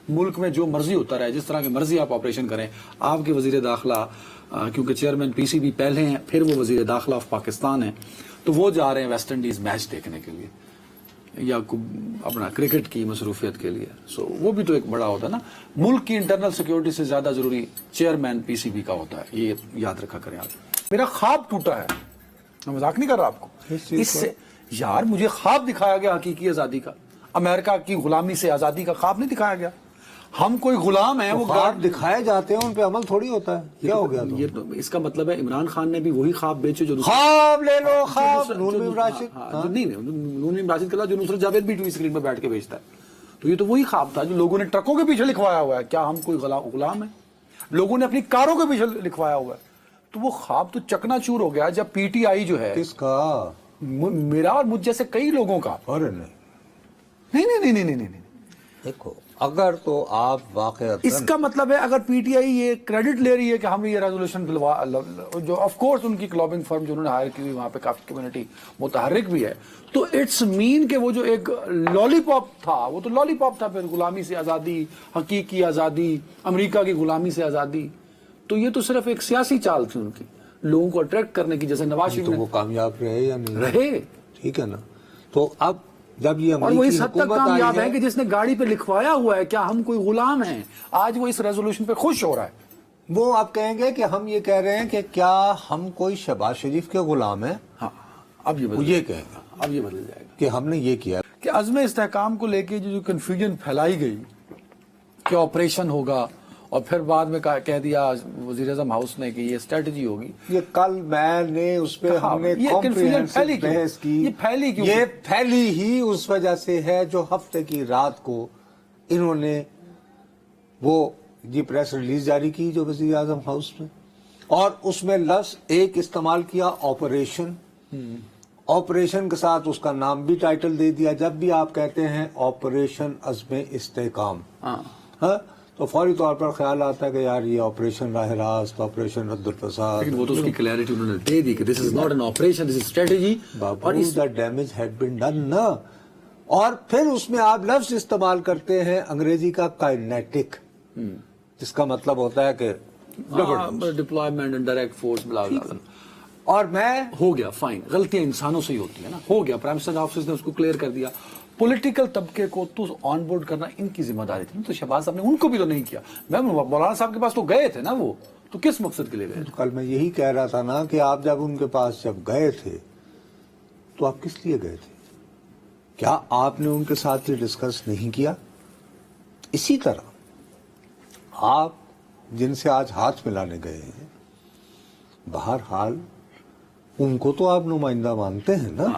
ملک میں جو مرضی ہوتا رہے, جس طرح کے مرضی آپ آپریشن کریں. آپ کے وزیر داخلہ کیونکہ چیئرمین پی سی بی پہلے ہیں, پھر وہ وزیر داخلہ آف پاکستان ہیں, تو وہ جا رہے ہیں ویسٹ انڈیز میچ دیکھنے کے لیے یا اپنا کرکٹ کی مصروفیت کے لیے. سو وہ بھی تو ایک بڑا ہوتا ہے نا. ملک کی انٹرنل سیکیورٹی سے زیادہ ضروری چیئرمین پی سی بی کا ہوتا ہے, یہ یاد رکھا کریں آپ. میرا خواب ٹوٹا ہے, میں مذاق نہیں کر رہا آپ کو. اس سے یار مجھے خواب دکھایا گیا حقیقی آزادی کا, امریکہ کی غلامی سے آزادی کا خواب نہیں دکھایا گیا. ہم کوئی غلام ہیں, وہ خواب دکھائے جاتے ہیں, ان پہ عمل تھوڑی ہوتا ہے. کیا ہو گیا؟ یہ تو اس کا مطلب ہے عمران خان نے بھی وہی خواب بیچے جو خواب لے لو, خواب نور بن راشد, نہیں نور بن راشد کے علاوہ جو نصرت جاوید بھی ٹی وی اسکرین پہ بیٹھ کے بیچتا ہے. تو یہ تو وہی خواب تھا جو لوگوں نے ٹرکوں کے پیچھے لکھوایا ہوا ہے. کیا ہم کوئی غلام ہیں؟ لوگوں نے اپنی کاروں کے پیچھے لکھوایا ہوا ہے. تو وہ خواب تو چکنا چور ہو گیا جب پی ٹی آئی جو ہے, کس کا؟ میرا اور مجھ جیسے کئی لوگوں کا. ارے نہیں, دیکھو اگر تو آپ واقعہ اس کا مطلب ہے اگر پی ٹی آئی یہ کریڈٹ لے رہی ہے کہ ہم یہ ریزولوشن جو آف کورس ان کی کلابنگ فرم جو انہوں نے ہائر کی ہوئی وہاں پہ کافی کمیونٹی متحرک بھی ہے, تو اٹس مین کہ وہ جو ایک لالی پاپ تھا وہ تو لالی پاپ تھا. پھر غلامی سے آزادی, حقیقی آزادی, امریکہ کی غلامی سے آزادی, تو یہ تو صرف ایک سیاسی چال تھی ان کی لوگوں کو اٹریکٹ کرنے کی. جیسے نواز شریف تو وہ کامیاب رہے یا نہیں رہے, ٹھیک ہے نا. تو اب جب یہ اور وہ اس حد تک حکومت کامیاب آئی ہے کہ جس نے گاڑی پہ لکھوایا ہوا ہے کیا ہم کوئی غلام ہیں, آج وہ اس ریزولوشن پہ خوش ہو رہا ہے. وہ آپ کہیں گے کہ ہم یہ کہہ رہے ہیں کہ کیا ہم کوئی شہباز شریف کے غلام ہیں. ہاں, اب یہ وہ یہ کہیں گا, اب یہ بدل جائے گا کہ ہم نے یہ کیا کہ عزم استحکام کو لے کے جو کنفیوژن پھیلائی گئی کہ آپریشن ہوگا, اور پھر بعد میں کہہ دیا وزیر اعظم ہاؤس نے کہ یہ اسٹریٹجی ہوگی. یہ کل میں نے اس پہ ہم نے کمپریہنسو بحث کی. یہ پھیلی ہی اس وجہ سے ہے جو ہفتے کی رات کو انہوں نے وہ پریس ریلیز جاری کی جو وزیر اعظم ہاؤس میں, اور اس میں لفظ ایک استعمال کیا, آپریشن. آپریشن کے ساتھ اس کا نام بھی ٹائٹل دے دیا. جب بھی آپ کہتے ہیں آپریشن عزم استحکام, ہاں, تو فوری طور پر خیال آتا ہے کہ یار یہ آپریشن راہ راست, آپریشن رد الفساد. لیکن وہ تو اس کی کلیئرٹی انہوں نے دے دی کہ this is not an operation, this is strategy. اور the damage had been done نا. اور پھر اس میں آپ لفظ استعمال کرتے ہیں انگریزی کا کائنیٹک, جس کا مطلب ہوتا ہے کہ ڈپلائمنٹ اینڈ ڈائریکٹ فورس بلا بلا. اور میں ہو گیا فائن, غلطیاں انسانوں سے ہی ہوتی ہیں نا, ہو گیا. پرائم منسٹر آفس نے اس کو کلیئر کر دیا. پولیٹیکل طبقے کو تو آن بورڈ کرنا ان کی ذمہ داری تھی, تو شہباز صاحب نے ان کو بھی تو نہیں کیا. میں مولانا صاحب کے پاس تو گئے تھے نا, وہ تو کس مقصد کے لیے گئے؟ کل میں یہی کہہ رہا تھا نا کہ آپ جب ان کے پاس جب گئے تھے تو آپ کس لیے گئے تھے؟ کیا آپ نے ان کے ساتھ یہ ڈسکس نہیں کیا؟ اسی طرح آپ جن سے آج ہاتھ ملانے گئے ہیں, بہرحال ان کو تو آپ نمائندہ مانتے ہیں نا.